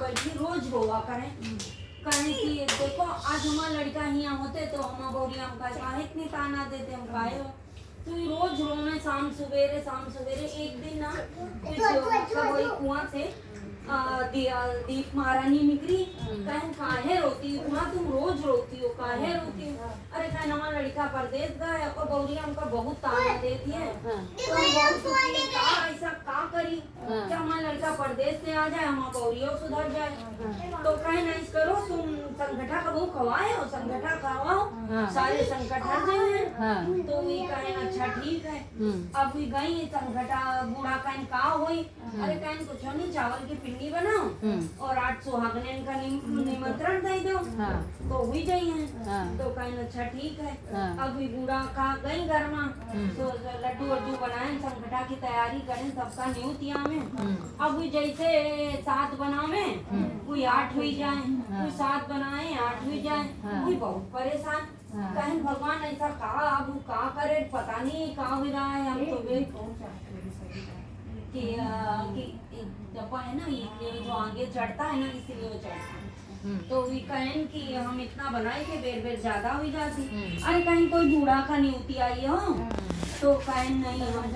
बैठी रोज रोवा करें कहें कि देखो आज हमारा लड़का यहाँ होते तो हम बोली हम काहे इतनी ताना देते हम काहे हो तू रोज रोने शाम सवेरे एक दिन ना वही कुआं से दीप महारानी निकली कहें काहे रोती हो माँ तुम रोज रोती हो काहे रोती हो अरे कहें हमारा लड़का परदेश गए और बौरिया हमका बहुत ताना देती है तो हम बहुत दुखी हैं, का ऐसा का करी कि हमारा लड़का परदेश से आ जाए हमारा बौरिया सुधर जाए तो कहें नहीं करो तुम संगठा का वो खवाए हो संगठा खावाओ सारे संकट हट जाए तो वही कहें अच्छा ठीक है अब भी गई संगठा बूढ़ा कहें का हुई अरे कहें कुछ नहीं चावल की पिंडी बनाओ और 8 सुहागने का निमंत्रण दे दो तो हुई जाइए तो कहें अच्छा ठीक है अभी बूढ़ा का गई घर में तो लड्डू वड्डू बनाए संगठा की तैयारी करें सबका न्यूतिया में अब जैसे 7 बनावे कोई 8 हुई जाए कोई 7 बनाए 8 हुई जाए कोई बहुत परेशान कहें भगवान ऐसा का अब का करे पता नहीं का हो रहा है हम तो कि जपा है ना ये जो आगे चढ़ता है ना इसलिए वो चढ़ता है तो भी कहें कि हम इतना बनाए के बेर ज्यादा हो जाती अरे कहीं कोई बूढ़ा का न्यूती आई हो तो कहें नहीं हम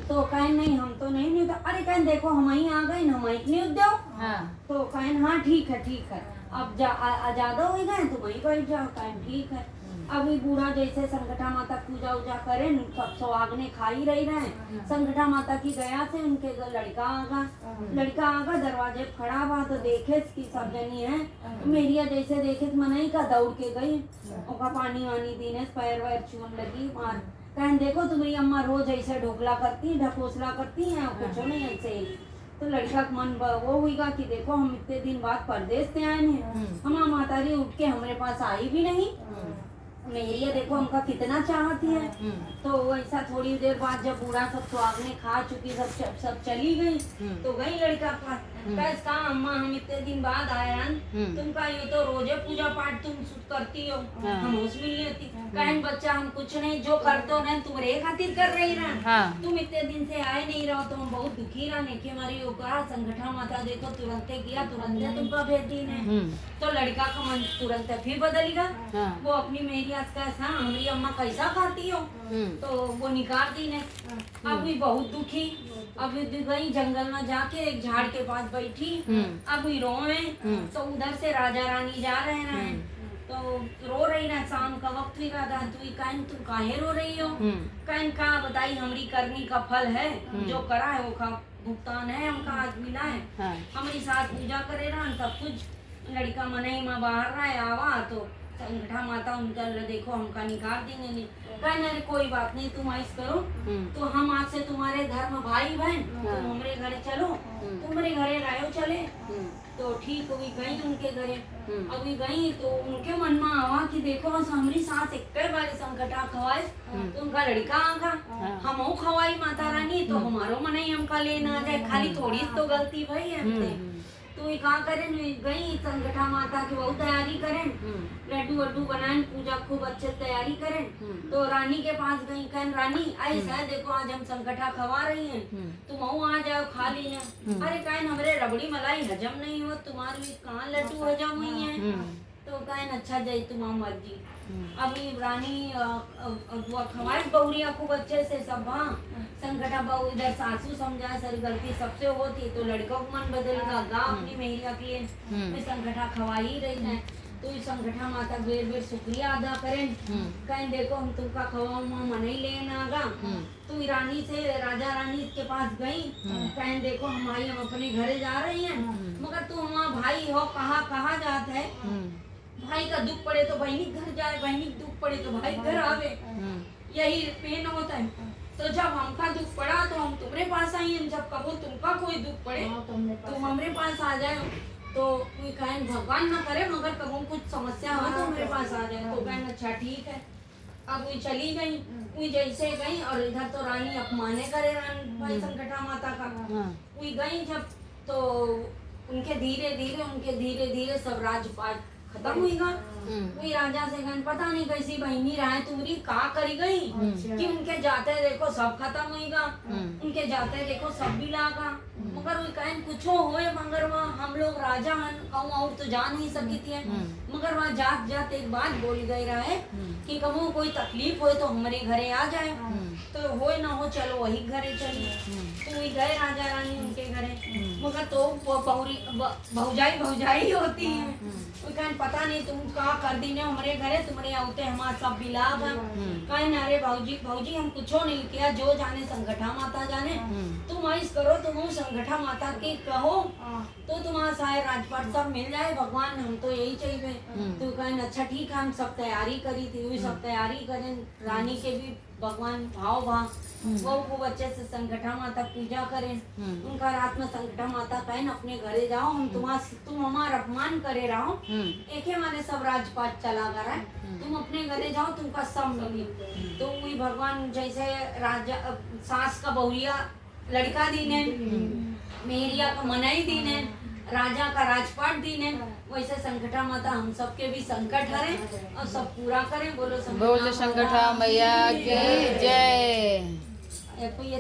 तो कहें नहीं हम तो नहीं अरे कहें देखो हम ही आ गए हम ही न्यूत दो तो कहें हाँ ठीक है अब ज्यादा हो गए तो वही बैठ जाओ कहें ठीक है अभी बूढ़ा जैसे संगठा माता पूजा उजा करे सब सुहागने खा ही रही रहे संगठा माता की गया से उनके लड़का आगा दरवाजे पे खड़ा हुआ तो देखे कि सब जनी है मेरिया जैसे देखे मनई का दौड़ के गई ओका पानी वानी दीने पैर वैर छून लगी मार कहें देखो तुम्हारी अम्मा रोज ऐसे ढोकला करती ढकोसला करती है कुछ नहीं ऐसे तो लड़का का मन वो हुईगा कि देखो हम इतने दिन बाद परदेश से आए हैं हमारा मातारी उठ के हमारे पास आई भी नहीं मेरी देखो हमका कितना चाहती है तो ऐसा थोड़ी देर बाद जब बूढ़ा सब सुहागने खा चुकी सब चली गई तो गई लड़का पास कहा अम्मा हम इतने दिन बाद आए हैं तुमका ये तो रोजे पूजा पाठ तुम करती हो हम उसमें नहीं होती कहें बच्चा हम कुछ नहीं जो करते रहे तुम्हारे खातिर कर रही रहा तुम इतने दिन से आए नहीं रहो तो हम बहुत दुखी रहे कि हमारी संगठन माता देखो तुरंत किया तुरंत तुमका भेज दी ने तो लड़का का मन तुरंत फिर बदलेगा वो अपनी मेरी हाँ हमारी अम्मा कैसा खाती हो तो वो निकाल दी ने अभी बहुत दुखी अभी गई जंगल में जाके एक झाड़ के पास बैठी अभी रोए तो उधर से राजा रानी जा रहे हैं तो रो रही ना शाम का वक्त भी रहा तू कहें तुम काहे रो रही हो कहें का बताई हमारी करनी का फल है जो करा है वो का भुगतान है हमका आज मिला है हमारी साथ पूजा करे रहा सब कुछ लड़का मनई में बाहर रहा है आवा तो संगठा माता उनका देखो हमका निकाल देंगे नहीं कहने अरे कोई बात नहीं तुम ऐसा करो तो हम आज से तुम्हारे धर्म भाई बहन तुम हमारे घरे चलो तुम्हारे घरे लायो चले तो ठीक हुई गई उनके घरे अभी गई तो उनके मन में आवा कि देखो हमारी सास एक बार संकटा खवाए तो उनका लड़का आगा हम खवाई माता रानी तो हमारो मन ही हमका लेना आ जाए खाली थोड़ी तो गलती भाई है तो ये कहा करें गई संगठा माता की बहुत तैयारी करें लड्डू वड्डू बनाए पूजा खूब अच्छे तैयारी करें तो रानी के पास गई कहें रानी ऐसा है देखो आज हम संगठा खवा रही हैं तुम आ जाओ खा लीजिए अरे कहें हमारे रबड़ी मलाई हजम नहीं हो तुम्हारी कहाँ लड्डू हजम हुई है तो कहें अच्छा जाए तुम्हारी मर्जी अभी रानी खवाए बहुरिया खूब अच्छे से सब हाँ संगठा बहू इधर सासू समझाए सारी गलती सबसे होती तो लड़कों को मन बदलेगा गा अपनी मेहरिया के लिए संगठा खवा ही रही है तो संगठा माता बेर बेर शुक्रिया अदा करें कहें देखो हम तुमका खवाऊ मन ही लेना आगा तो रानी से राजा रानी के पास गई कहें देखो हमारी हम अपने घरे जा रही हैं मगर तू हमारा भाई हो कहाँ जाता है भाई का दुख पड़े तो बहनी घर जाए बहनी दुख पड़े तो भाई घर आवे यही पेन होता है तो जब हमका दुख पड़ा तो हम तुम्हारे पास आई हैं जब कबो तुमका कोई दुख पड़े तुम हमारे पास आ जाए तो कोई कहें भगवान ना करे मगर कबो कुछ समस्या हो तो मेरे पास आ जाए तो कहें अच्छा ठीक है अब वो चली गई वो जैसे गई और इधर तो रानी अपमाने करे रानी भाई संकटा माता का वो गई जब तो उनके धीरे धीरे सब राजपाट खत्म हुईगा वही राजा से गन पता नहीं कैसी बहनी रहा तुम्हारी का करी गई कि उनके जाते देखो सब खत्म हुईगा उनके जाते देखो सब भी लागा मगर वो कहें कुछ होए मगर वह हम लोग राजा हन कहूँ और तो जा नहीं सकी थी, मगर वहाँ जात जात एक बात बोल गई रहे कि कहूँ कोई तकलीफ हो तो हमारे घरे आ जाए, तो हो ना हो चलो वही घरे चलिए। तो वही गए राजा रानी उनके घरे, मगर तो वो भौजाई भौजाई होती है, कहीं पता नहीं तुम का कर दी ने हमारे घरे, तुम्हारे आउते हमारा सब बिलाप है। कहीं ना अरे भौजी भौजी हम कुछ नहीं किया, जो जाने संगठा माता जाने, तुम ऐस करो तुम संगठा माता के कहो तो तुम्हारा शायद राजपाट सब मिल जाए, भगवान हम तो यही चाहिए। तो कहीं अच्छा ठीक है, हम सब तैयारी करी थी, वही सब तैयारी करें, रानी के भी भगवान भाव वो खूब अच्छे से संगठा माता पूजा करें, उनका रात में संगठा माता कहन अपने घरे जाओ, हम तुम हमारा अपमान करे रहो, एक ही हमारे सब राजपाट चला कर तुम अपने घरे जाओ, तुमका सब मिली। तो वही भगवान जैसे राजा सास का बहुरिया लड़का दीने, मेहरिया का मनाई दीने, राजा का राजपाट दीने, वैसे संकटा माता हम सबके भी संकट हरे और सब पूरा करें। बोलो संकटा मैया की जय। ये